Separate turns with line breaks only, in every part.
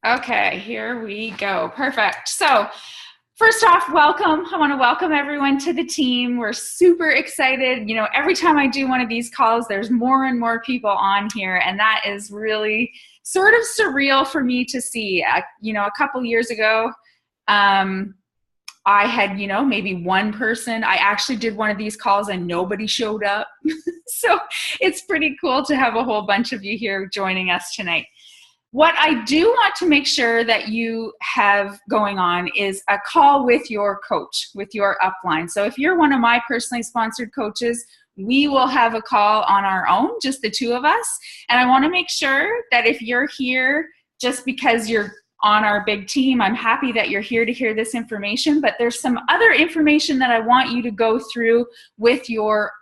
Okay, here we go. Perfect. So, first off, welcome. I want to welcome everyone to the team. We're super excited. Every time I do one of these calls, there's more and more people on here, and that is really sort of surreal for me to see. A couple years ago, I had, maybe one person. I actually did one of these calls and nobody showed up. So, it's pretty cool to have a whole bunch of you here joining us tonight. What I do want to make sure that you have going on is a call with your coach, with your upline. So if you're one of my personally sponsored coaches, we will have a call on our own, just the two of us. And I want to make sure that if you're here just because you're on our big team, I'm happy that you're here to hear this information, but there's some other information that I want you to go through with your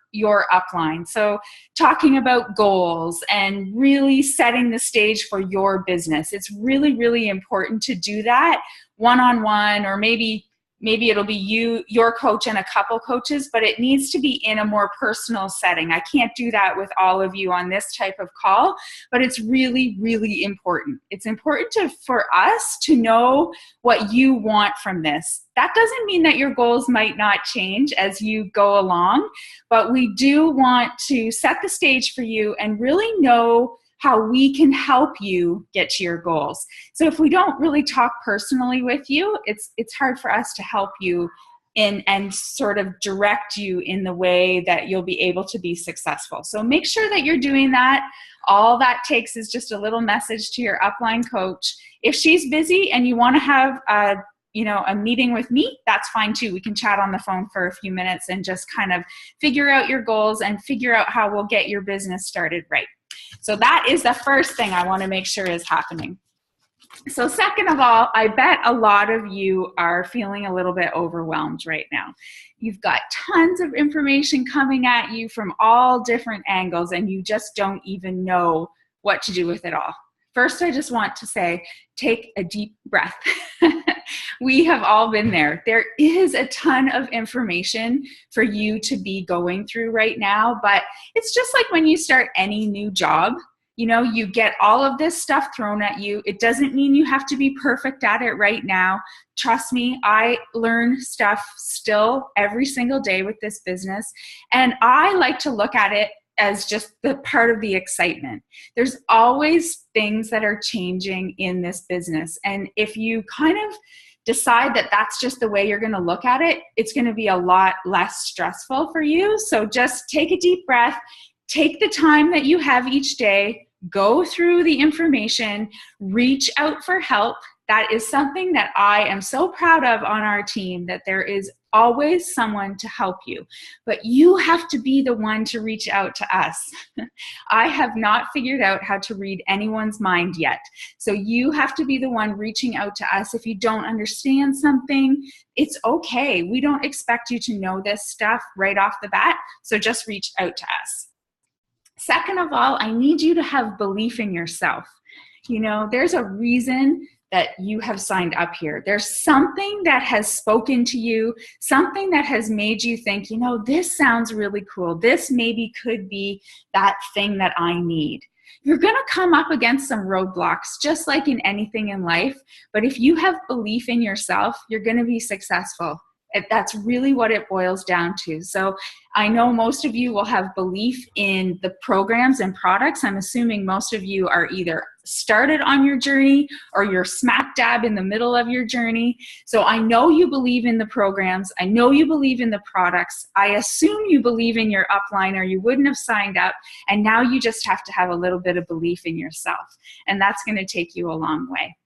upline. So talking about goals and really setting the stage for your business. It's really, really important to do that one-on-one, or maybe it'll be you, your coach, and a couple coaches, but it needs to be in a more personal setting. I can't do that with all of you on this type of call, but it's really, really important. It's important for us to know what you want from this. That doesn't mean that your goals might not change as you go along, but we do want to set the stage for you and really know how we can help you get to your goals. So if we don't really talk personally with you, it's hard for us to help you and sort of direct you in the way that you'll be able to be successful. So make sure that you're doing that. All that takes is just a little message to your upline coach. If she's busy and you want to have a meeting with me, that's fine too. We can chat on the phone for a few minutes and just kind of figure out your goals and figure out how we'll get your business started right. So that is the first thing I want to make sure is happening. So second of all, I bet a lot of you are feeling a little bit overwhelmed right now. You've got tons of information coming at you from all different angles, and you just don't even know what to do with it all. First, I just want to say, take a deep breath. We have all been there. There is a ton of information for you to be going through right now, but it's just like when you start any new job. You get all of this stuff thrown at you. It doesn't mean you have to be perfect at it right now. Trust me, I learn stuff still every single day with this business, and I like to look at it as just the part of the excitement. There's always things that are changing in this business. And if you kind of decide that that's just the way you're going to look at it, it's going to be a lot less stressful for you. So just take a deep breath, take the time that you have each day, go through the information, reach out for help. That is something that I am so proud of on our team, that there is always someone to help you, but you have to be the one to reach out to us. I have not figured out how to read anyone's mind yet. So you have to be the one reaching out to us. If you don't understand something, it's okay. We don't expect you to know this stuff right off the bat. So just reach out to us. Second of all, I need you to have belief in yourself. There's a reason that you have signed up here. There's something that has spoken to you, something that has made you think, this sounds really cool. This maybe could be that thing that I need. You're going to come up against some roadblocks, just like in anything in life. But if you have belief in yourself, you're going to be successful. That's really what it boils down to. So I know most of you will have belief in the programs and products. I'm assuming most of you are either started on your journey or you're smack dab in the middle of your journey. So I know you believe in the programs. I know you believe in the products. I assume you believe in your upline, or you wouldn't have signed up. And now you just have to have a little bit of belief in yourself. And that's going to take you a long way.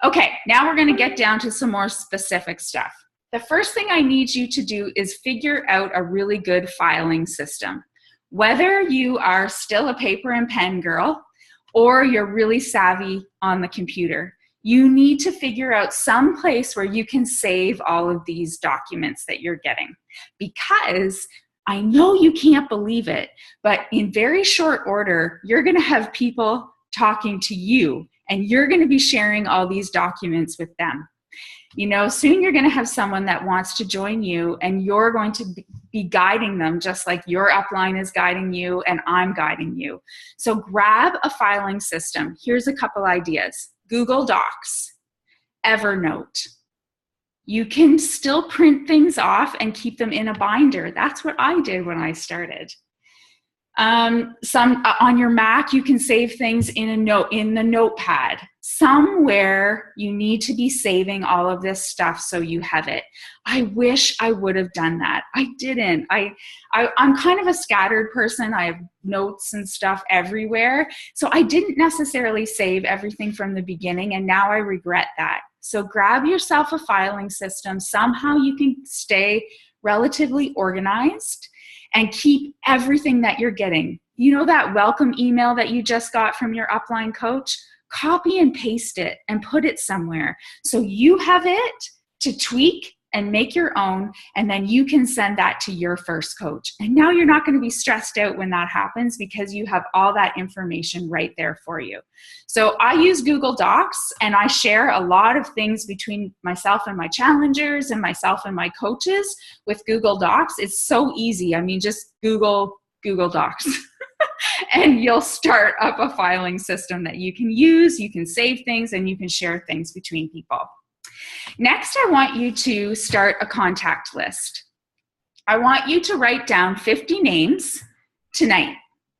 Okay, now we're going to get down to some more specific stuff. The first thing I need you to do is figure out a really good filing system. Whether you are still a paper and pen girl or you're really savvy on the computer, you need to figure out some place where you can save all of these documents that you're getting. Because I know you can't believe it, but in very short order, you're going to have people talking to you, and you're going to be sharing all these documents with them. Soon you're going to have someone that wants to join you, and you're going to be guiding them just like your upline is guiding you and I'm guiding you. So grab a filing system. Here's a couple ideas. Google Docs, Evernote. You can still print things off and keep them in a binder. That's what I did when I started. On your Mac, you can save things in the notepad. Somewhere you need to be saving all of this stuff so you have it. I wish I would have done that. I didn't. I'm kind of a scattered person. I have notes and stuff everywhere. So I didn't necessarily save everything from the beginning, and now I regret that. So grab yourself a filing system. Somehow you can stay relatively organized and keep everything that you're getting. You know that welcome email that you just got from your upline coach? Copy and paste it and put it somewhere so you have it to tweak and make your own, and then you can send that to your first coach. And now you're not going to be stressed out when that happens because you have all that information right there for you. So I use Google Docs, and I share a lot of things between myself and my challengers and myself and my coaches with Google Docs. It's so easy. I mean, just Google Docs. And you'll start up a filing system that you can use, you can save things, and you can share things between people. Next, I want you to start a contact list. I want you to write down 50 names tonight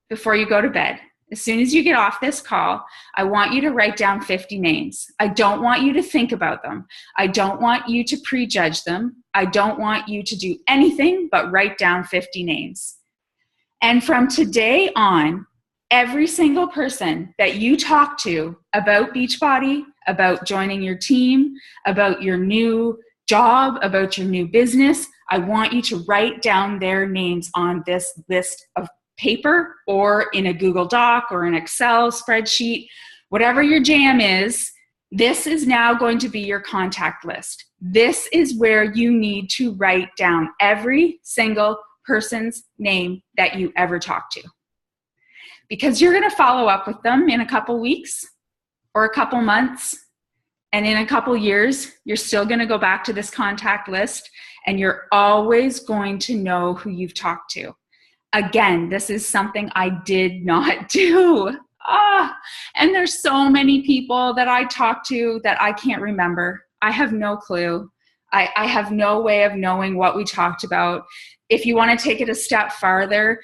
before you go to bed. As soon as you get off this call, I want you to write down 50 names. I don't want you to think about them. I don't want you to prejudge them. I don't want you to do anything but write down 50 names. And from today on, every single person that you talk to about Beachbody, about joining your team, about your new job, about your new business, I want you to write down their names on this list of paper or in a Google Doc or an Excel spreadsheet, whatever your jam is. This is now going to be your contact list. This is where you need to write down every single person's name that you ever talk to. Because you're going to follow up with them in a couple weeks or a couple months, and in a couple years, you're still going to go back to this contact list, and you're always going to know who you've talked to. Again, this is something I did not do. And there's so many people that I talk to that I can't remember. I have no clue. I have no way of knowing what we talked about. If you want to take it a step farther,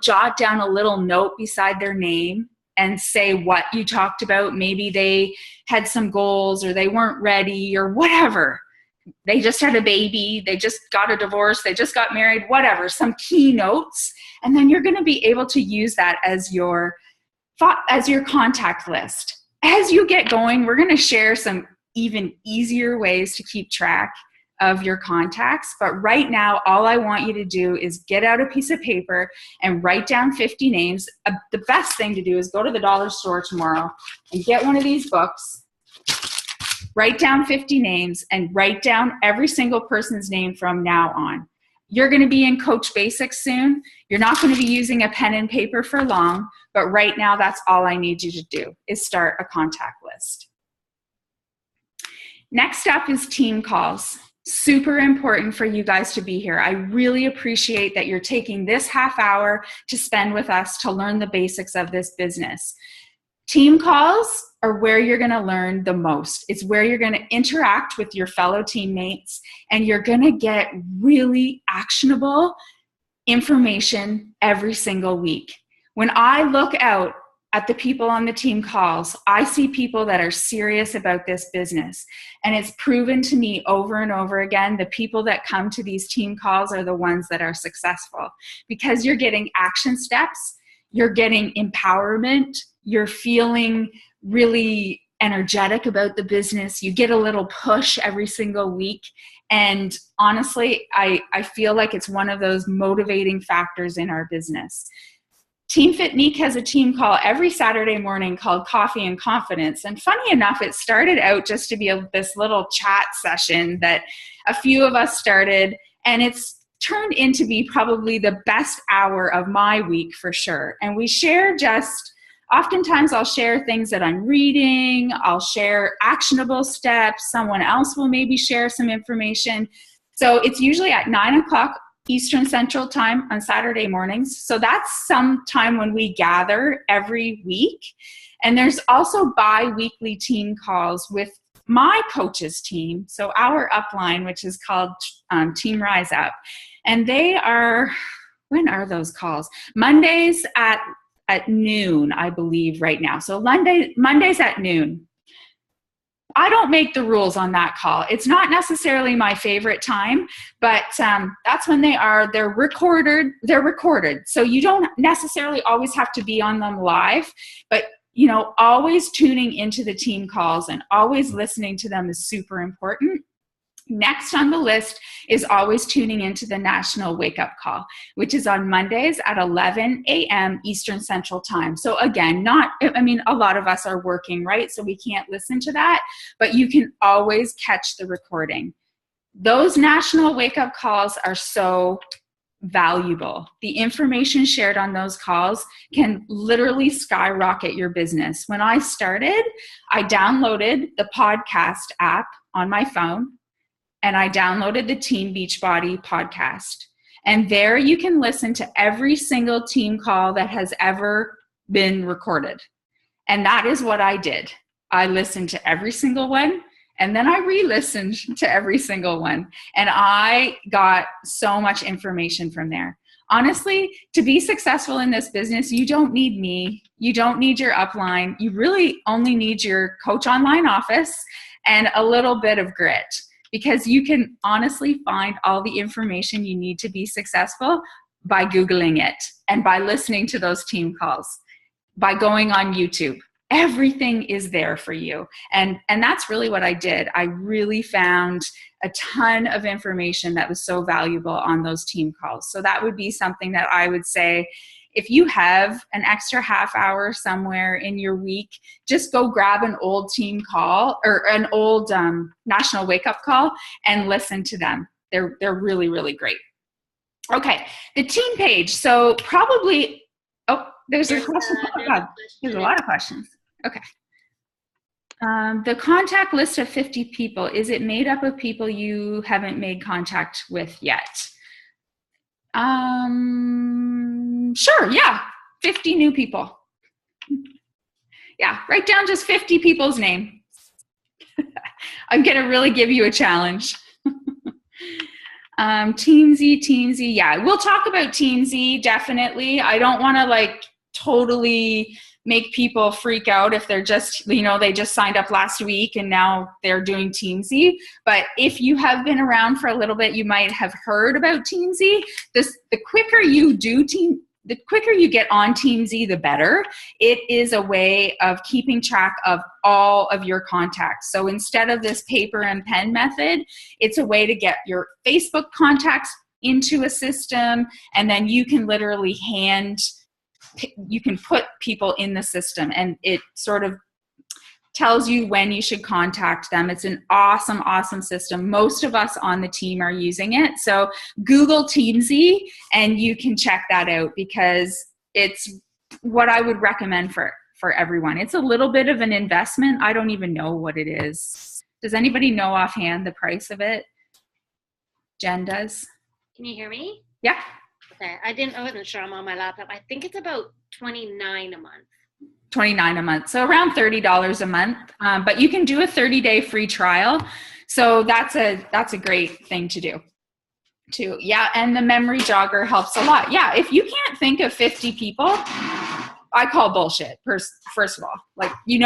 jot down a little note beside their name and say what you talked about. Maybe they had some goals, or they weren't ready, or whatever. They just had a baby, they just got a divorce, they just got married, whatever, some key notes. And then you're going to be able to use that as your contact list. As you get going, we're going to share some even easier ways to keep track of your contacts. But right now, all I want you to do is get out a piece of paper and write down 50 names. The best thing to do is go to the dollar store tomorrow and get one of these books, write down 50 names, and write down every single person's name from now on. You're going to be in Coach Basics soon. You're not going to be using a pen and paper for long, but right now that's all I need you to do is start a contact list. Next up is team calls. Super important for you guys to be here. I really appreciate that you're taking this half hour to spend with us to learn the basics of this business. Team calls are where you're going to learn the most. It's where you're going to interact with your fellow teammates, and you're going to get really actionable information every single week. When I look out at the people on the team calls, I see people that are serious about this business. And it's proven to me over and over again, the people that come to these team calls are the ones that are successful, because you're getting action steps, you're getting empowerment, you're feeling really energetic about the business, you get a little push every single week. And honestly, I feel like it's one of those motivating factors in our business. Team Fit Meek has a team call every Saturday morning called Coffee and Confidence. And funny enough, it started out just to be this little chat session that a few of us started, and it's turned into be probably the best hour of my week for sure. And we share oftentimes I'll share things that I'm reading, I'll share actionable steps, someone else will maybe share some information. So it's usually at 9 o'clock Eastern Central Time on Saturday mornings. So that's some time when we gather every week. And there's also bi-weekly team calls with my coaches team. So our upline, which is called Team Rise Up. And they are, when are those calls? Mondays at noon, I believe right now. So Mondays at noon. I don't make the rules on that call. It's not necessarily my favorite time, but that's when they are. They're recorded. So you don't necessarily always have to be on them live, but always tuning into the team calls and always listening to them is super important. Next on the list is always tuning into the National Wake Up Call, which is on Mondays at 11 a.m. Eastern Central Time. So again, a lot of us are working, right? So we can't listen to that, but you can always catch the recording. Those National Wake Up Calls are so valuable. The information shared on those calls can literally skyrocket your business. When I started, I downloaded the podcast app on my phone, and I downloaded the Team Beachbody podcast. And there you can listen to every single team call that has ever been recorded. And that is what I did. I listened to every single one, and then I re-listened to every single one. And I got so much information from there. Honestly, to be successful in this business, you don't need me. You don't need your upline. You really only need your coach online office and a little bit of grit. Because you can honestly find all the information you need to be successful by Googling it and by listening to those team calls, by going on YouTube. Everything is there for you. And that's really what I did. I really found a ton of information that was so valuable on those team calls. So that would be something that I would say, if you have an extra half hour somewhere in your week, just go grab an old team call or an old National Wake Up Call and listen to them. They're really, really great. Okay, the team page. So probably, there's a question. Oh God, there's a lot of questions. Okay. The contact list of 50 people, is it made up of people you haven't made contact with yet? Sure, yeah, 50 new people. Yeah, write down just 50 people's names. I'm gonna really give you a challenge. Teamsy, yeah, we'll talk about Teamsy, definitely. I don't wanna totally make people freak out if they're just, they just signed up last week and now they're doing Teamsy. But if you have been around for a little bit, you might have heard about Teamsy. The quicker you get on Teamsy, the better. It is a way of keeping track of all of your contacts. So instead of this paper and pen method, it's a way to get your Facebook contacts into a system, and then you can literally you can put people in the system, and it sort of tells you when you should contact them. It's an awesome, awesome system. Most of us on the team are using it. So Google Teamsy and you can check that out, because it's what I would recommend for everyone. It's a little bit of an investment. I don't even know what it is. Does anybody know offhand the price of it? Jen does.
Can you hear me?
Yeah.
Okay. I wasn't sure. I'm on my laptop. I think it's about $29 a month.
$29 a month. So around $30 a month. But you can do a 30-day free trial. So that's a great thing to do too. Yeah. And the memory jogger helps a lot. Yeah. If you can't think of 50 people, I call bullshit. First of all,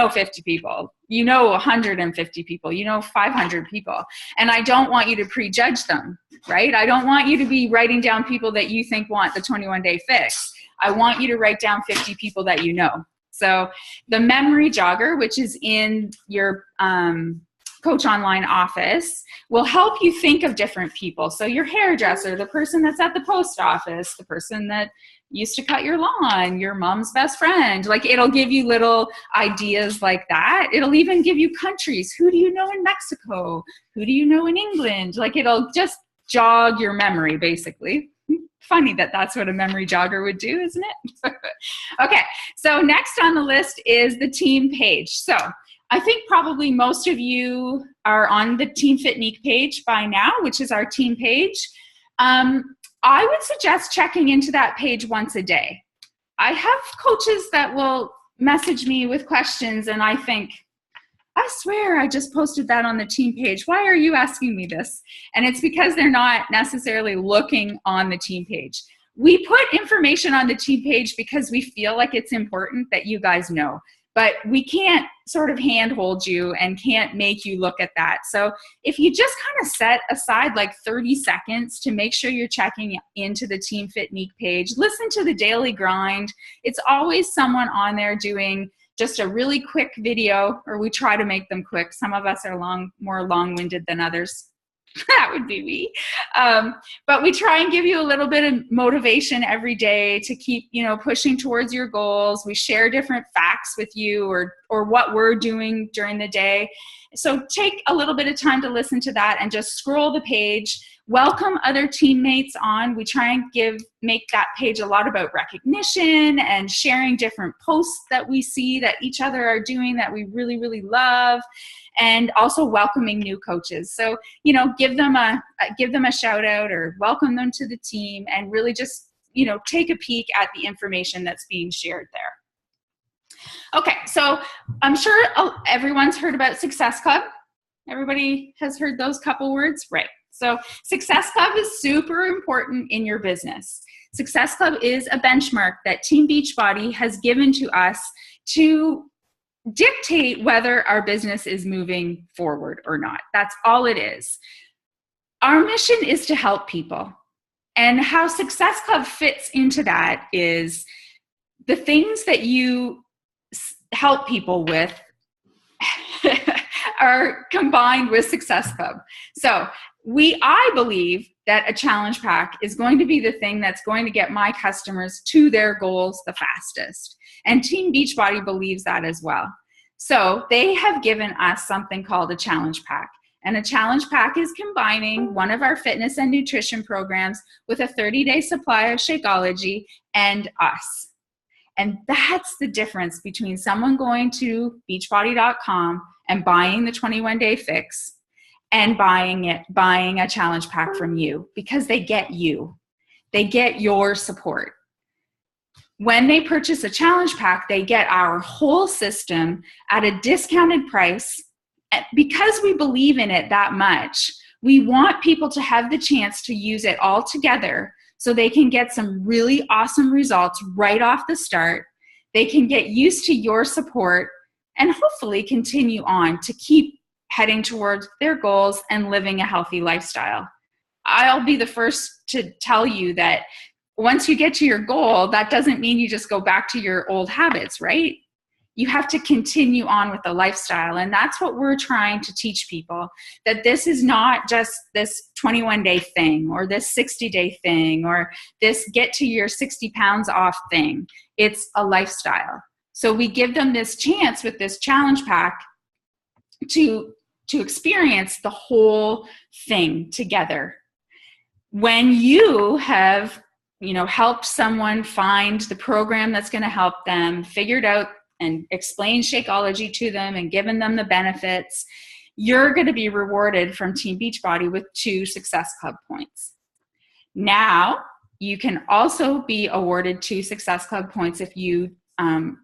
50 people, 150 people, 500 people. And I don't want you to prejudge them, right? I don't want you to be writing down people that you think want the 21-day fix. I want you to write down 50 people that you know. So the memory jogger, which is in your Coach Online office, will help you think of different people. So your hairdresser, the person that's at the post office, the person that used to cut your lawn, your mom's best friend. It'll give you little ideas like that. It'll even give you countries. Who do you know in Mexico? Who do you know in England? It'll just jog your memory, basically. Funny that that's what a memory jogger would do, isn't it? Okay, so next on the list is the team page. So I think probably most of you are on the Team Fitnique page by now, which is our team page. I would suggest checking into that page once a day. I have coaches that will message me with questions and I think, I swear I just posted that on the team page. Why are you asking me this? And it's because they're not necessarily looking on the team page. We put information on the team page because we feel like it's important that you guys know, but we can't sort of handhold you and can't make you look at that. So if you just kind of set aside like 30 seconds to make sure you're checking into the Team Fit Meek page, listen to the daily grind. It's always someone on there doing just a really quick video, or we try to make them quick. Some of us are more long-winded than others. That would be me. But we try and give you a little bit of motivation every day to keep, pushing towards your goals. We share different facts with you or what we're doing during the day. So take a little bit of time to listen to that and just scroll the page. Welcome other teammates on. We try and make that page a lot about recognition and sharing different posts that we see that each other are doing that we really, really love, and also welcoming new coaches. So, give them a shout out or welcome them to the team and really just, take a peek at the information that's being shared there. Okay, so I'm sure everyone's heard about Success Club. Everybody has heard those couple words, right? So Success Club is super important in your business. Success Club is a benchmark that Team Beachbody has given to us to dictate whether our business is moving forward or not. That's all it is. Our mission is to help people. And how Success Club fits into that is the things that you help people with are combined with Success Club. So I believe that a challenge pack is going to be the thing that's going to get my customers to their goals the fastest. And Team Beachbody believes that as well. So they have given us something called a challenge pack. And a challenge pack is combining one of our fitness and nutrition programs with a 30-day supply of Shakeology and us. And that's the difference between someone going to beachbody.com and buying the 21-day fix and buying a challenge pack from you, because they get you. They get your support. When they purchase a challenge pack, they get our whole system at a discounted price. Because we believe in it that much, we want people to have the chance to use it all together so they can get some really awesome results right off the start. They can get used to your support and hopefully continue on to keep heading towards their goals and living a healthy lifestyle. I'll be the first to tell you that once you get to your goal, that doesn't mean you just go back to your old habits, right? You have to continue on with the lifestyle. And that's what we're trying to teach people, that this is not just this 21-day thing or this 60-day thing or this get to your 60 pounds off thing. It's a lifestyle. So we give them this chance with this challenge pack to experience the whole thing together. When you have, helped someone find the program that's going to help them, figured out and explained Shakeology to them and given them the benefits, you're going to be rewarded from Team Beachbody with 2 Success Club points. Now, you can also be awarded 2 Success Club points if you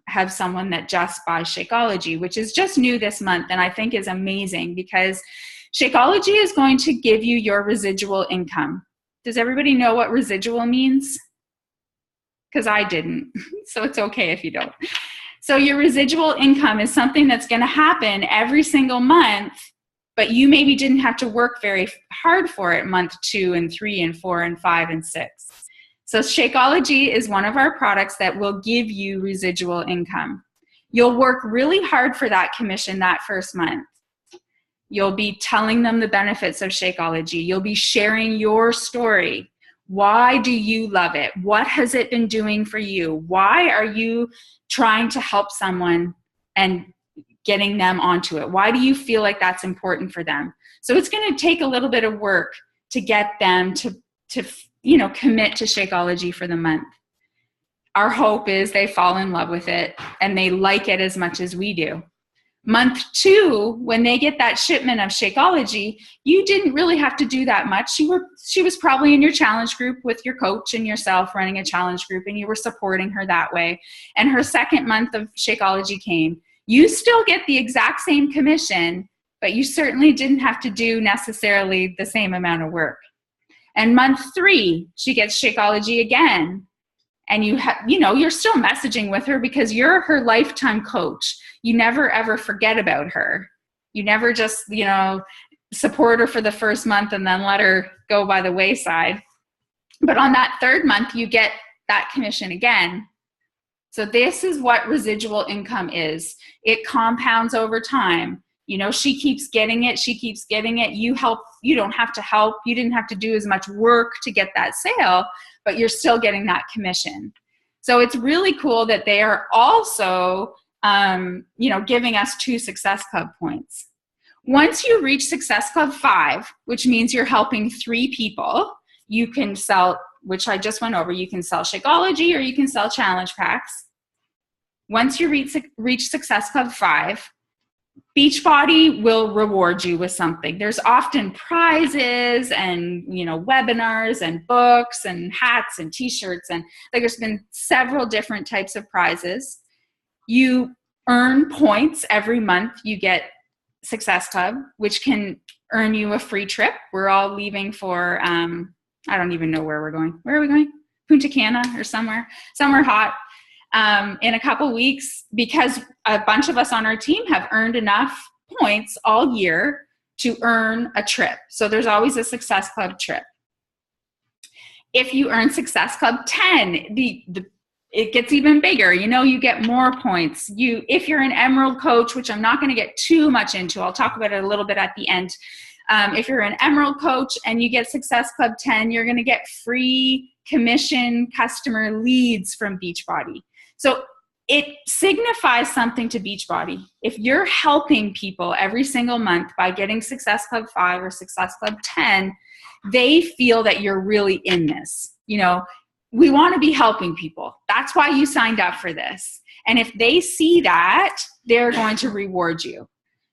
have someone that just buys Shakeology, which is just new this month and I think is amazing because Shakeology is going to give you your residual income. Does everybody know what residual means? Because I didn't, so it's okay if you don't. So your residual income is something that's going to happen every single month, but you maybe didn't have to work very hard for it month 2 and 3 and 4 and 5 and 6. So Shakeology is one of our products that will give you residual income. You'll work really hard for that commission that first month. You'll be telling them the benefits of Shakeology. You'll be sharing your story. Why do you love it? What has it been doing for you? Why are you trying to help someone and getting them onto it? Why do you feel like that's important for them? So it's going to take a little bit of work to get them to commit to Shakeology for the month. Our hope is they fall in love with it and they like it as much as we do. Month 2, when they get that shipment of Shakeology, you didn't really have to do that much. She was probably in your challenge group with your coach and yourself running a challenge group, and you were supporting her that way. And her second month of Shakeology came. You still get the exact same commission, but you certainly didn't have to do necessarily the same amount of work. And month 3, she gets Shakeology again. And you're still messaging with her because you're her lifetime coach. You never ever forget about her. You never just, support her for the first month and then let her go by the wayside. But on that 3rd month, you get that commission again. So this is what residual income is. It compounds over time. She keeps getting it. She keeps getting it. You help. You don't have to help. You didn't have to do as much work to get that sale, but you're still getting that commission. So it's really cool that they are also, giving us 2 Success Club points. Once you reach Success Club 5, which means you're helping 3 people, you can sell, which I just went over, you can sell Shakeology or you can sell challenge packs. Once you reach Success Club 5, Beachbody will reward you with something. There's often prizes and, webinars and books and hats and t-shirts. And there's been several different types of prizes. You earn points every month. You get Success Club, which can earn you a free trip. We're all leaving for, I don't even know where we're going. Where are we going? Punta Cana or somewhere hot. In a couple weeks, because a bunch of us on our team have earned enough points all year to earn a trip. So there's always a Success Club trip. If you earn Success Club 10, it gets even bigger. You get more points. If you're an Emerald coach, which I'm not going to get too much into, I'll talk about it a little bit at the end. If you're an Emerald coach and you get Success Club 10, you're going to get free commission customer leads from Beachbody. So it signifies something to Beachbody. If you're helping people every single month by getting Success Club 5 or Success Club 10, they feel that you're really in this. We want to be helping people. That's why you signed up for this. And if they see that, they're going to reward you.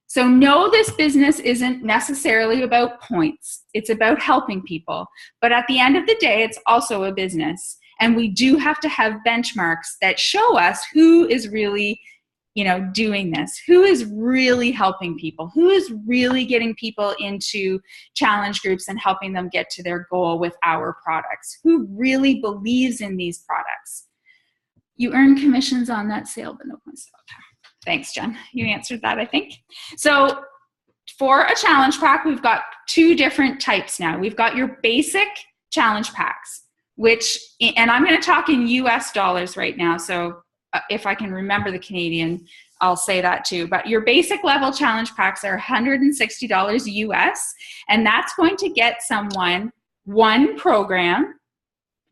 So no, this business isn't necessarily about points. It's about helping people. But at the end of the day, it's also a business. And we do have to have benchmarks that show us who is really, doing this, who is really helping people, who is really getting people into challenge groups and helping them get to their goal with our products, who really believes in these products. You earn commissions on that sale, but no points. Thanks, Jen. You answered that, I think. So for a challenge pack, we've got 2 different types now. We've got your basic challenge packs, and I'm going to talk in US dollars right now. So if I can remember the Canadian, I'll say that too. But your basic level challenge packs are $160 US, and that's going to get someone 1 program.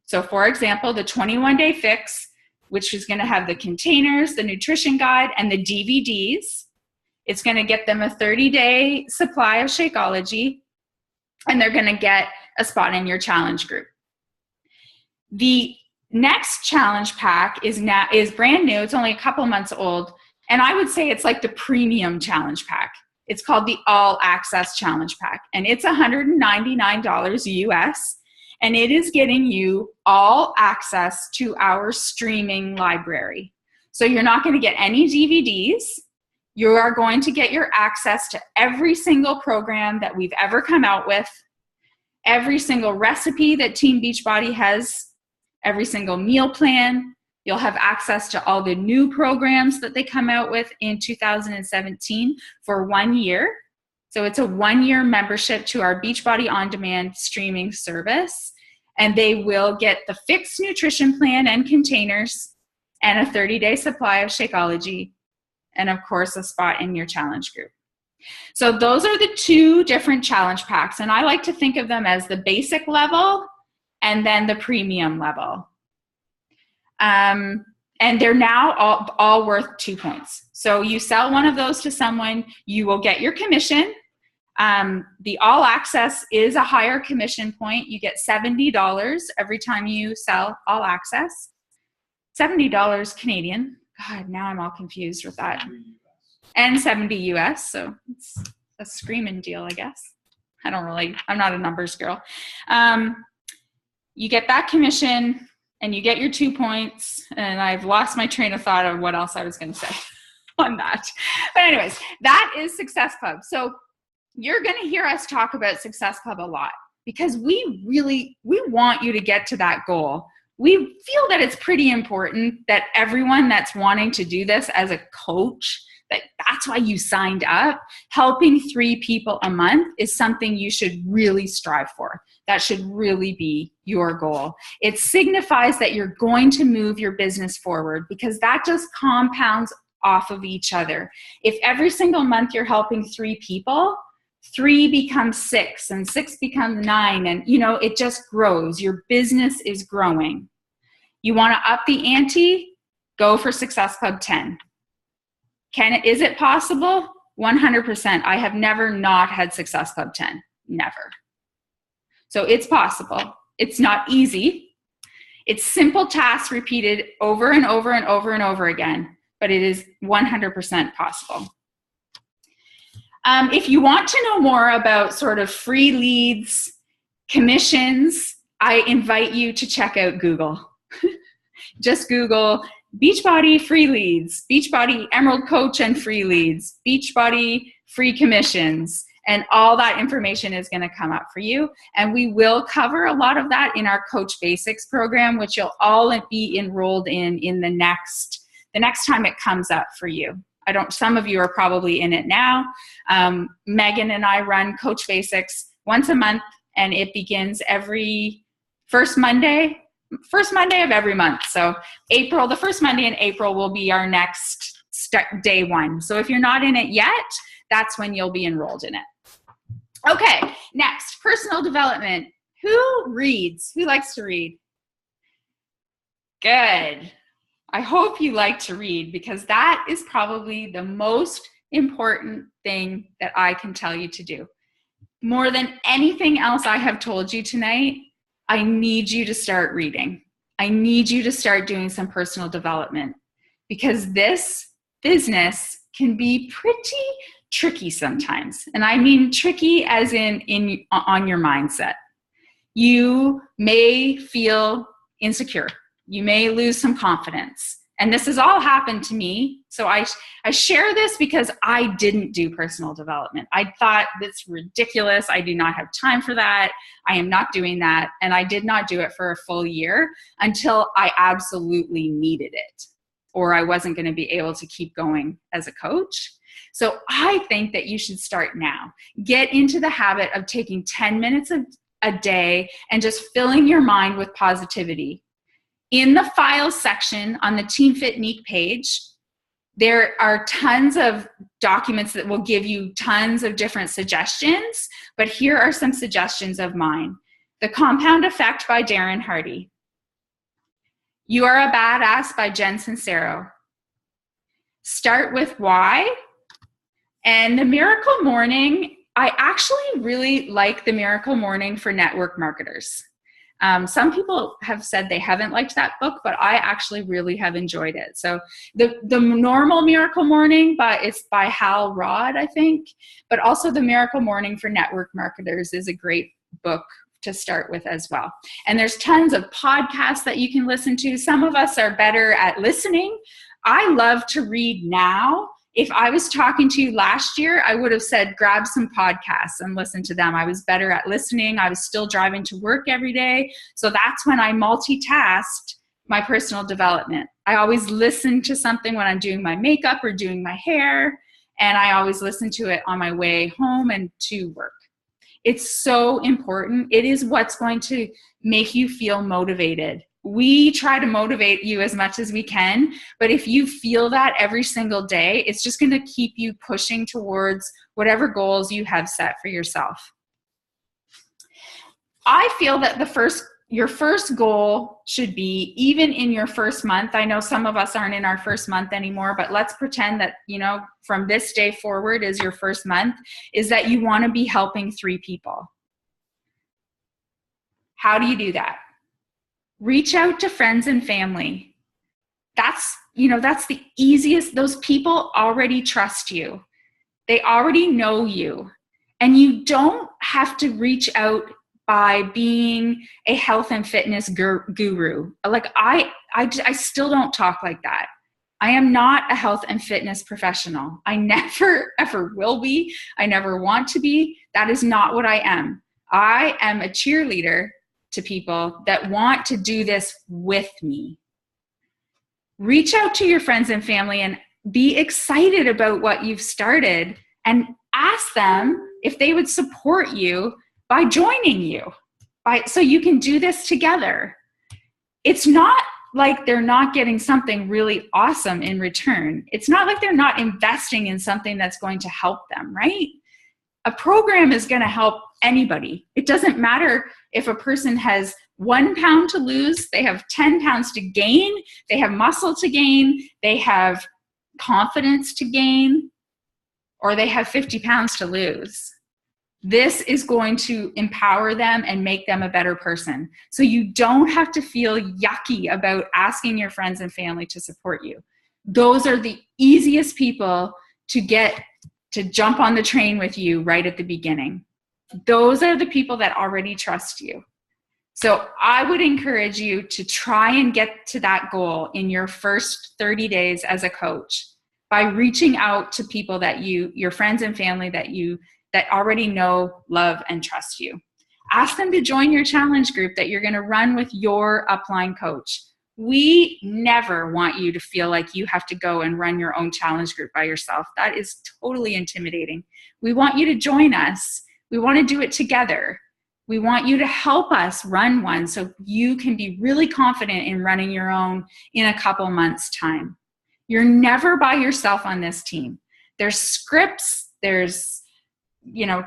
So for example, the 21-day fix, which is going to have the containers, the nutrition guide, and the DVDs. It's going to get them a 30-day supply of Shakeology, and they're going to get a spot in your challenge group. The next challenge pack is brand new. It's only a couple months old, and I would say it's like the premium challenge pack. It's called the All Access Challenge Pack, and it's $199 US. And it is getting you all access to our streaming library. So you're not going to get any DVDs. You are going to get your access to every single program that we've ever come out with, every single recipe that Team Beachbody has, every single meal plan. You'll have access to all the new programs that they come out with in 2017 for 1 year. So it's a 1-year membership to our Beachbody On Demand streaming service. And they will get the fixed nutrition plan and containers and a 30-day supply of Shakeology. And of course, a spot in your challenge group. So those are the 2 different challenge packs. And I like to think of them as the basic level and then the premium level. And they're now all worth 2 points. So you sell one of those to someone, you will get your commission. The All Access is a higher commission point. You get $70 every time you sell All Access. $70 Canadian. God, now I'm all confused with that. and 70 US. So it's a screaming deal, I guess. I'm not a numbers girl. You get that commission and you get your 2 points. And I've lost my train of thought of what else I was going to say on that. But anyways, that is Success Club. So you're going to hear us talk about Success Club a lot because we want you to get to that goal. We feel that it's pretty important that everyone that's wanting to do this as a coach, that's why you signed up. Helping 3 people a month is something you should really strive for. That should really be your goal. It signifies that you're going to move your business forward because that just compounds off of each other. If every single month you're helping 3 people, 3 becomes 6 and 6 becomes 9, and it just grows. Your business is growing. You want to up the ante? Go for Success Club 10. Is it possible? 100%. I have never not had Success Club 10. Never. So it's possible. It's not easy. It's simple tasks repeated over and over and over and over again, but it is 100% possible. If you want to know more about sort of free leads, commissions, I invite you to check out Google. Just Google Beachbody free leads, Beachbody Emerald Coach and free leads, Beachbody free commissions, and all that information is going to come up for you. And we will cover a lot of that in our Coach Basics program, which you'll all be enrolled in the next time it comes up for you. Some of you are probably in it now. Megan and I run Coach Basics once a month, and it begins every first Monday of every month. So the first Monday in April will be our next day 1. So if you're not in it yet, that's when you'll be enrolled in it. Okay, next, personal development. Who reads? Who likes to read? Good. I hope you like to read because that is probably the most important thing that I can tell you to do. More than anything else I have told you tonight, I need you to start reading. I need you to start doing some personal development because this business can be pretty tricky sometimes. And I mean tricky as on your mindset. You may feel insecure. You may lose some confidence. And this has all happened to me. So I share this because I didn't do personal development. I thought that's ridiculous. I do not have time for that. I am not doing that. And I did not do it for a full year until I absolutely needed it, or I wasn't going to be able to keep going as a coach. So I think that you should start now. Get into the habit of taking 10 minutes a day and just filling your mind with positivity. In the files section on the Team Fit Neek page, there are tons of documents that will give you tons of different suggestions, but here are some suggestions of mine. The Compound Effect by Darren Hardy. You Are a Badass by Jen Sincero. Start with Why. And the Miracle Morning, I actually really like the Miracle Morning for network marketers. Some people have said they haven't liked that book, but I actually really have enjoyed it. So the normal Miracle Morning, it's by Hal Rod, I think, but also the Miracle Morning for network marketers is a great book to start with as well. And there's tons of podcasts that you can listen to. Some of us are better at listening. I love to read now. If I was talking to you last year, I would have said, grab some podcasts and listen to them. I was better at listening. I was still driving to work every day. So that's when I multitasked my personal development. I always listen to something when I'm doing my makeup or doing my hair. And I always listen to it on my way home and to work. It's so important. It is what's going to make you feel motivated. We try to motivate you as much as we can, but if you feel that every single day, it's just going to keep you pushing towards whatever goals you have set for yourself. I feel that your first goal should be, even in your first month, I know some of us aren't in our first month anymore, but let's pretend that, from this day forward is your first month, is that you want to be helping 3 people. How do you do that? Reach out to friends and family. that's the easiest. Those people already trust you. They already know you. And you don't have to reach out by being a health and fitness guru. Like I still don't talk like that. I am not a health and fitness professional. I never, ever will be. I never want to be. That is not what I am. I am a cheerleader to people that want to do this with me. Reach out to your friends and family and be excited about what you've started, and ask them if they would support you by joining you, so you can do this together. It's not like they're not getting something really awesome in return. It's not like they're not investing in something that's going to help them, right? A program is going to help anybody. It doesn't matter if a person has 1 pound to lose, they have 10 pounds to gain, they have muscle to gain, they have confidence to gain, or they have 50 pounds to lose. This is going to empower them and make them a better person. So you don't have to feel yucky about asking your friends and family to support you. Those are the easiest people to get to jump on the train with you right at the beginning. Those are the people that already trust you. So I would encourage you to try and get to that goal in your first 30 days as a coach by reaching out to people that your friends and family that already know, love, and trust you. Ask them to join your challenge group that you're going to run with your upline coach. We never want you to feel like you have to go and run your own challenge group by yourself. That is totally intimidating. We want you to join us. We want to do it together. We want you to help us run one so you can be really confident in running your own in a couple months' time. You're never by yourself on this team. There's scripts, there's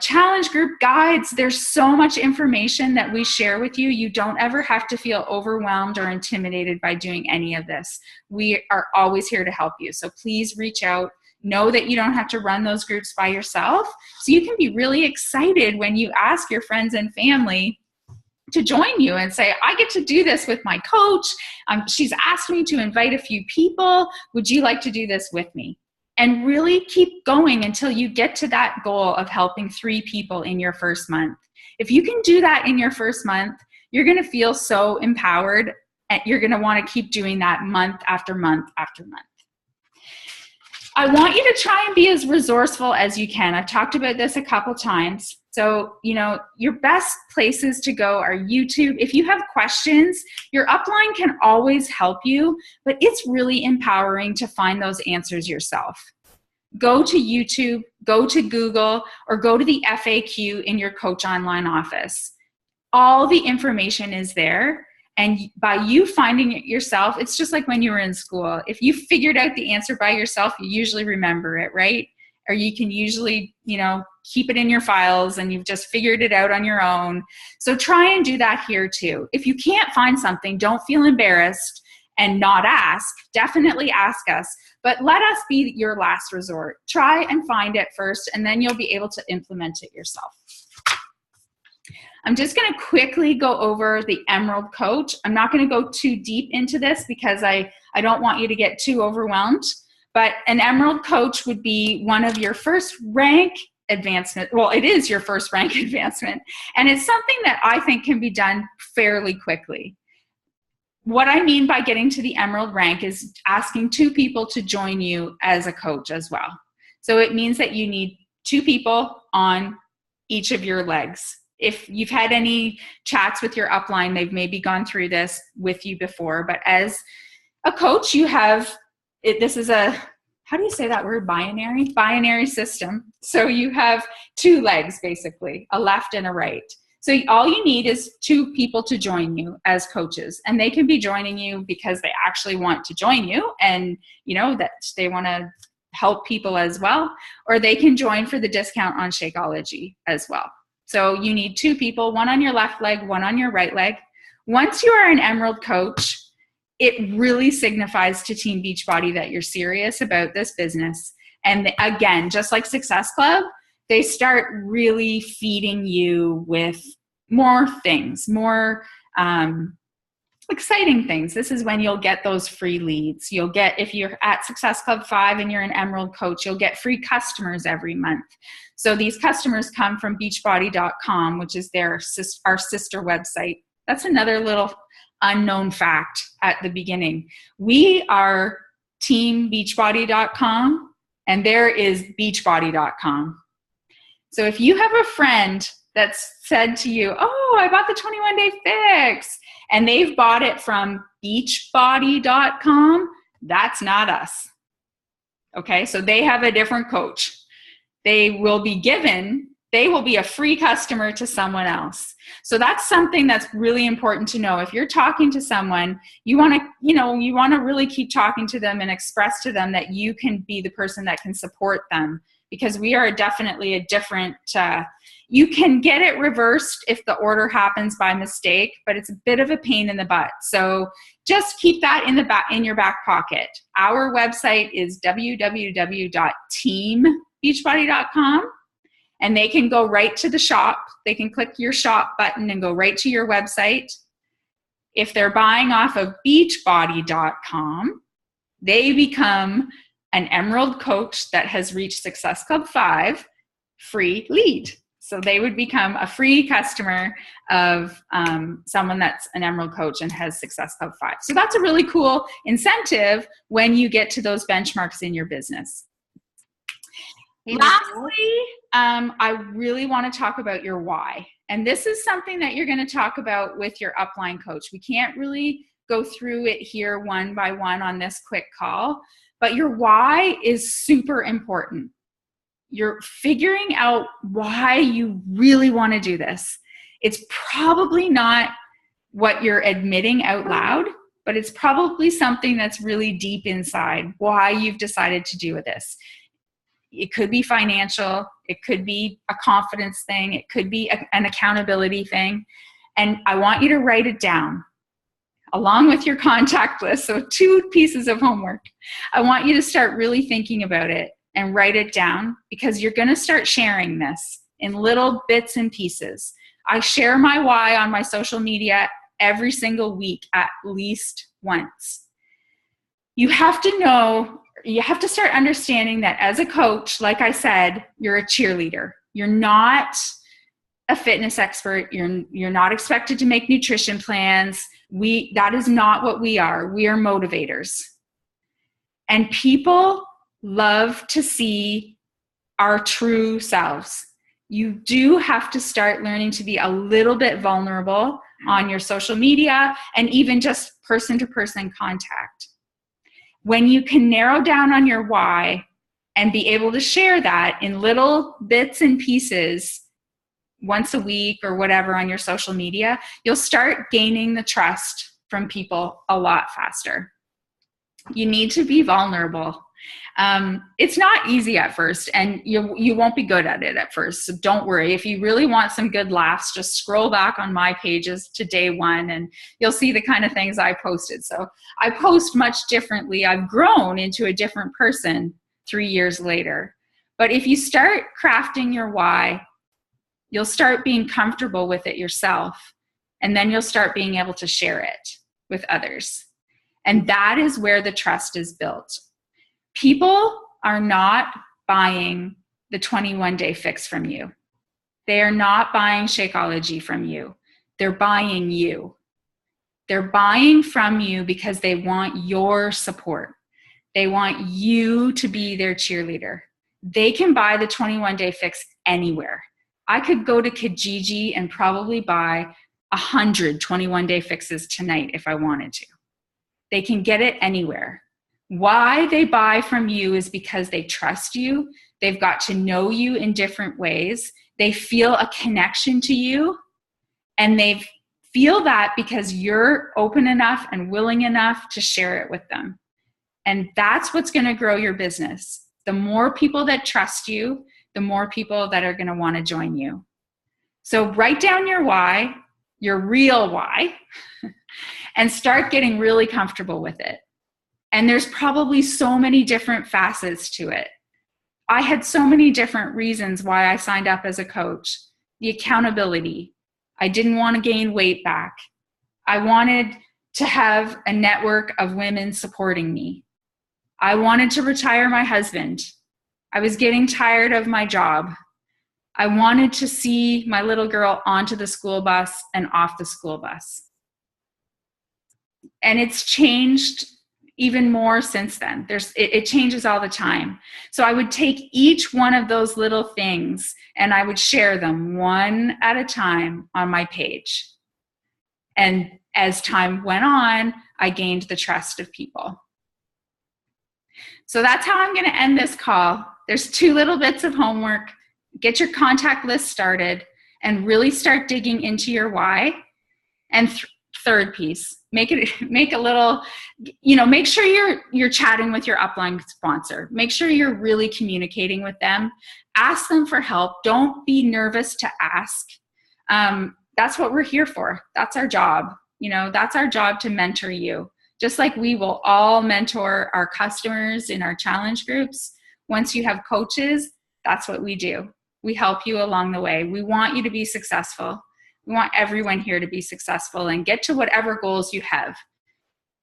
challenge group guides. There's so much information that we share with you. You don't ever have to feel overwhelmed or intimidated by doing any of this. We are always here to help you. So please reach out. Know that you don't have to run those groups by yourself. So you can be really excited when you ask your friends and family to join you and say, I get to do this with my coach. She's asked me to invite a few people. Would you like to do this with me? And really keep going until you get to that goal of helping 3 people in your first month. If you can do that in your first month, you're going to feel so empowered, and you're going to want to keep doing that month after month after month. I want you to try and be as resourceful as you can. I've talked about this a couple times. So, your best places to go are YouTube. If you have questions, your upline can always help you, but it's really empowering to find those answers yourself. Go to YouTube, go to Google, or go to the FAQ in your Coach Online office. All the information is there. And by you finding it yourself, it's just like when you were in school. If you figured out the answer by yourself, you usually remember it, right? Or you can usually, keep it in your files and you've just figured it out on your own. So try and do that here too. If you can't find something, don't feel embarrassed and not ask. Definitely ask us, but let us be your last resort. Try and find it first, and then you'll be able to implement it yourself. I'm just going to quickly go over the Emerald Coach. I'm not going to go too deep into this because I don't want you to get too overwhelmed. But an Emerald Coach would be one of your first rank advancement. Well, it is your first rank advancement. And it's something that I think can be done fairly quickly. What I mean by getting to the Emerald rank is asking 2 people to join you as a coach as well. So it means that you need 2 people on each of your legs. If you've had any chats with your upline, they've maybe gone through this with you before. But as a coach, you have, this is a, how do you say that word, binary system. So you have 2 legs, basically, a left and a right. So all you need is 2 people to join you as coaches, and they can be joining you because they actually want to join you and that they want to help people as well, or they can join for the discount on Shakeology as well. So you need 2 people, 1 on your left leg, 1 on your right leg. Once you are an Emerald Coach, it really signifies to Team Beachbody that you're serious about this business. And again, just like Success Club, they start really feeding you with more things, more exciting things. This is when you'll get those free leads. You'll get, if you're at Success Club 5 and you're an Emerald coach, you'll get free customers every month. So these customers come from beachbody.com, which is our sister website. That's another little unknown fact at the beginning. We are team beachbody.com and there is beachbody.com. So if you have a friend that's said to you, oh, I bought the 21-day fix, and they've bought it from beachbody.com, that's not us. Okay, so they have a different coach. They will be a free customer to someone else. So that's something that's really important to know. If you're talking to someone, you want to really keep talking to them and express to them that you can be the person that can support them, because we are definitely a different, you can get it reversed if the order happens by mistake, but it's a bit of a pain in the butt. So just keep that in your back pocket. Our website is www.teambeachbody.com, and they can go right to the shop. They can click your shop button and go right to your website. If they're buying off of beachbody.com, they become an Emerald coach that has reached Success Club 5 free lead. So they would become a free customer of someone that's an Emerald coach and has Success Club 5. So that's a really cool incentive when you get to those benchmarks in your business. Lastly, I really want to talk about your why. And this is something that you're going to talk about with your upline coach. We can't really go through it here one by one on this quick call, but your why is super important. You're figuring out why you really want to do this. It's probably not what you're admitting out loud, but it's probably something that's really deep inside why you've decided to do this. It could be financial. It could be a confidence thing. It could be an accountability thing. And I want you to write it down along with your contact list. So 2 pieces of homework. I want you to start really thinking about it and write it down, because you're going to start sharing this in little bits and pieces. I share my why on my social media every single week, at least once. You have to start understanding that as a coach, like I said, you're a cheerleader. You're not a fitness expert. You're not expected to make nutrition plans. That is not what we are. We are motivators. And people love to see our true selves. You do have to start learning to be a little bit vulnerable on your social media and even just person-to-person contact. When you can narrow down on your why and be able to share that in little bits and pieces once a week or whatever on your social media, you'll start gaining the trust from people a lot faster. You need to be vulnerable. It's not easy at first, and you won't be good at it at first, so don't worry. If you really want some good laughs, just scroll back on my pages to day 1 and you'll see the kind of things I posted. So I post much differently. I've grown into a different person 3 years later. But if you start crafting your why, you'll start being comfortable with it yourself, and then you'll start being able to share it with others. And that is where the trust is built. People are not buying the 21-day fix from you. They are not buying Shakeology from you. They're buying you. They're buying from you because they want your support. They want you to be their cheerleader. They can buy the 21-day fix anywhere. I could go to Kijiji and probably buy 100 21-day fixes tonight if I wanted to. They can get it anywhere. Why they buy from you is because they trust you. They've got to know you in different ways. They feel a connection to you, and they feel that because you're open enough and willing enough to share it with them. And that's what's going to grow your business. The more people that trust you, the more people that are going to want to join you. So write down your why, your real why, and start getting really comfortable with it. And there's probably so many different facets to it. I had so many different reasons why I signed up as a coach. The accountability. I didn't want to gain weight back. I wanted to have a network of women supporting me. I wanted to retire my husband. I was getting tired of my job. I wanted to see my little girl onto the school bus and off the school bus. And it's changed even more since then. It changes all the time. So I would take each one of those little things and I would share them one at a time on my page. And as time went on, I gained the trust of people. So that's how I'm going to end this call. There's 2 little bits of homework. Get your contact list started and really start digging into your why. And third piece, make a little, make sure you're chatting with your upline sponsor. Make sure you're really communicating with them. Ask them for help. Don't be nervous to ask. That's what we're here for. That's our job. That's our job, to mentor you. Just like we will all mentor our customers in our challenge groups. Once you have coaches, that's what we do. We help you along the way. We want you to be successful. We want everyone here to be successful and get to whatever goals you have.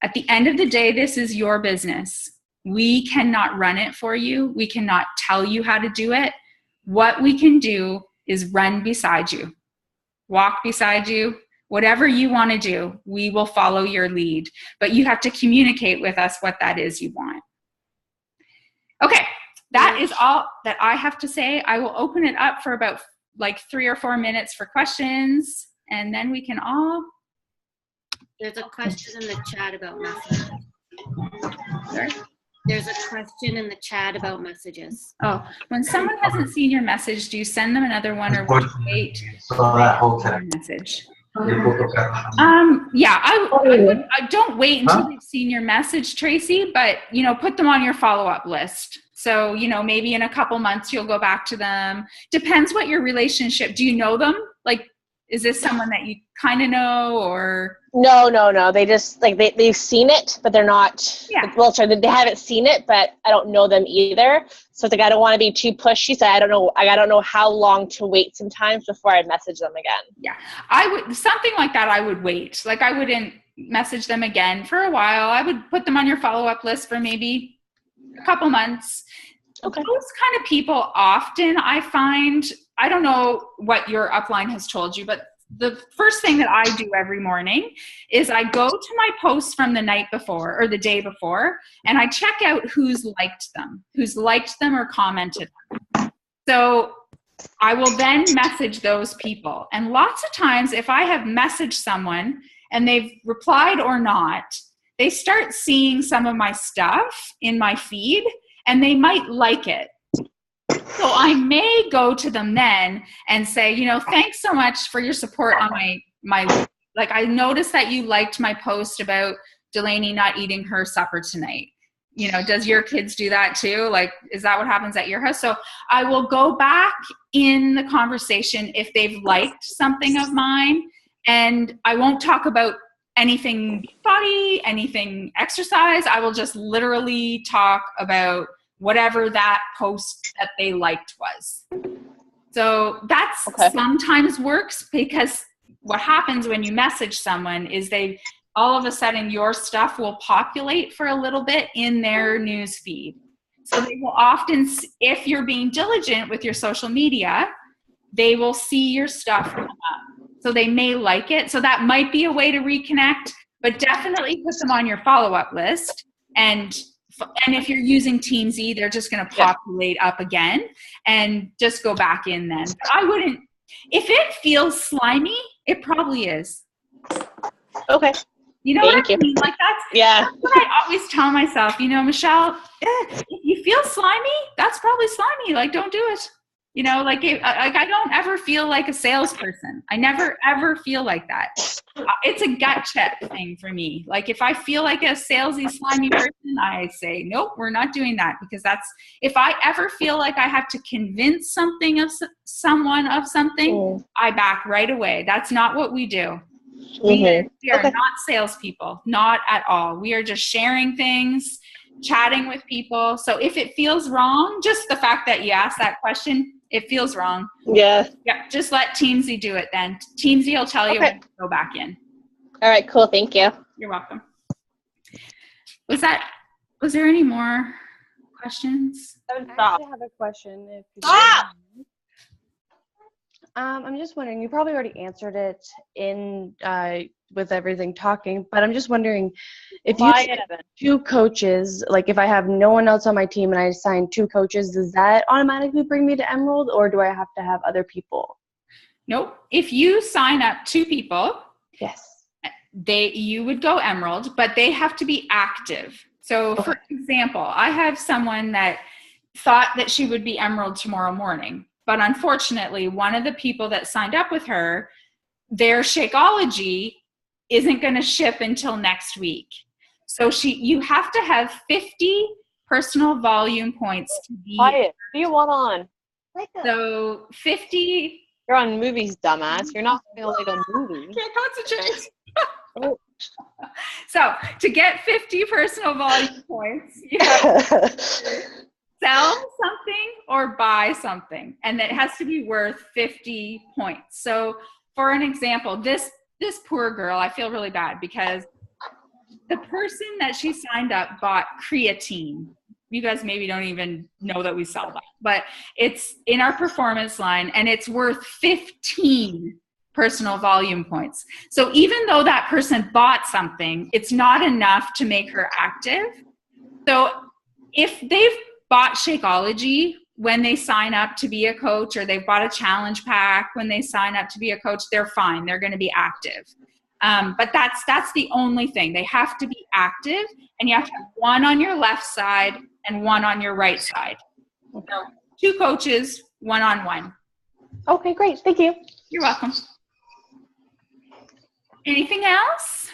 At the end of the day, this is your business. We cannot run it for you. We cannot tell you how to do it. What we can do is run beside you, walk beside you. Whatever you want to do, we will follow your lead. But you have to communicate with us what that is you want. Okay, that is all that I have to say. I will open it up for about 3 or 4 minutes for questions, and then we can all.
There's a question in the chat about messages.
Sorry?
There's a question in the chat about messages.
Oh, when someone hasn't seen your message, do you send them another one or wait message? Yeah, I don't wait until they've seen your message, Tracy, but put them on your follow-up list. So, maybe in a couple months you'll go back to them. Depends what your relationship. Do you know them? Is this someone that you kind of know, or?
No. They just they've seen it, but they're not.
Yeah.
Well, sorry, they haven't seen it, but I don't know them either. So it's I don't want to be too pushy. So I don't know how long to wait sometimes before I message them again.
Yeah, I would something like that. I would wait. I wouldn't message them again for a while. I would put them on your follow-up list for maybe a couple months. Okay. Those kind of people often, I find, I don't know what your upline has told you, but the first thing that I do every morning is I go to my posts from the night before or the day before, and I check out who's liked them or commented. So I will then message those people. And lots of times if I have messaged someone and they've replied or not, they start seeing some of my stuff in my feed and they might like it. So I may go to them then and say, thanks so much for your support on my I noticed that you liked my post about Delaney not eating her supper tonight. Does your kids do that too? Is that what happens at your house? So I will go back in the conversation if they've liked something of mine, and I won't talk about anything body, anything exercise. I will just literally talk about whatever that post that they liked was. So that's sometimes works, because what happens when you message someone is all of a sudden your stuff will populate for a little bit in their news feed. So they will often, if you're being diligent with your social media, they will see your stuff come up. So they may like it. So that might be a way to reconnect, but definitely put them on your follow-up list. And if you're using Teamsy, they're just going to populate up again, and just go back in then. But I wouldn't, if it feels slimy, it probably is.
Okay.
You know what I mean? That's what I always tell myself, Michelle, if you feel slimy, that's probably slimy. Don't do it. I don't ever feel like a salesperson. I never, ever feel like that. It's a gut check thing for me. If I feel like a salesy, slimy person, I say, nope, we're not doing that, because if I ever feel like I have to convince someone of something, I back right away. That's not what we do. We are not salespeople, not at all. We are just sharing things, chatting with people. So if it feels wrong, just the fact that you asked that question, it feels wrong. Yeah, just let Teamsy do it then. Teamsy will tell you when to go back in.
All right, cool. Thank you.
You're welcome. Was there any more questions?
I actually have a question. If you
Stop!
I'm just wondering, you probably already answered it in with everything talking, but I'm just wondering if you sign 2 coaches, like if I have no one else on my team and I assign 2 coaches, does that automatically bring me to Emerald, or do I have to have other people?
Nope. If you sign up 2 people,
Yes.
you would go Emerald, but they have to be active. So for example, I have someone that thought that she would be Emerald tomorrow morning, but unfortunately, one of the people that signed up with her, their Shakeology isn't going to ship until next week. So you have to have 50 personal volume points to be.
Quiet. Who you want on?
So 50.
You're on movies, dumbass. You're not going to like a movie.
Can't concentrate. So to get 50 personal volume points, you have to sell something or buy something, and it has to be worth 50 points. So for an example, this poor girl, I feel really bad because the person that she signed up bought creatine. You guys maybe don't even know that we sell that, but it's in our performance line and it's worth 15 personal volume points. So even though that person bought something, it's not enough to make her active. So if they've bought Shakeology when they sign up to be a coach, or they've bought a challenge pack when they sign up to be a coach, they're fine. They're going to be active. But that's the only thing. They have to be active, and you have to have one on your left side and one on your right side. So 2 coaches, 1-on-1.
Okay, great. Thank you.
You're welcome. Anything else?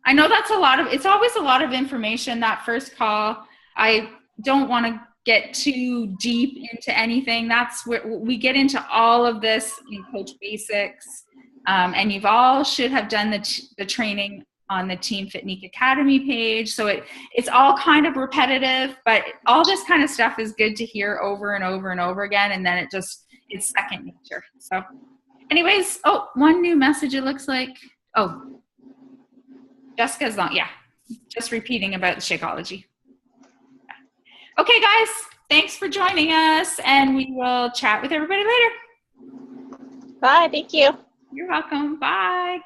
I know it's always a lot of information, that first call. I don't want to get too deep into anything. That's where we get into all of this in Coach Basics. And you've all should have done the training on the Team Fitnique Academy page. So it's all kind of repetitive, but all this kind of stuff is good to hear over and over and over again. And then it's second nature. So anyways, one new message it looks like. Oh, Jessica's on. Yeah, just repeating about the Shakeology. Okay, guys, thanks for joining us, and we will chat with everybody later.
Bye. Thank you.
You're welcome. Bye.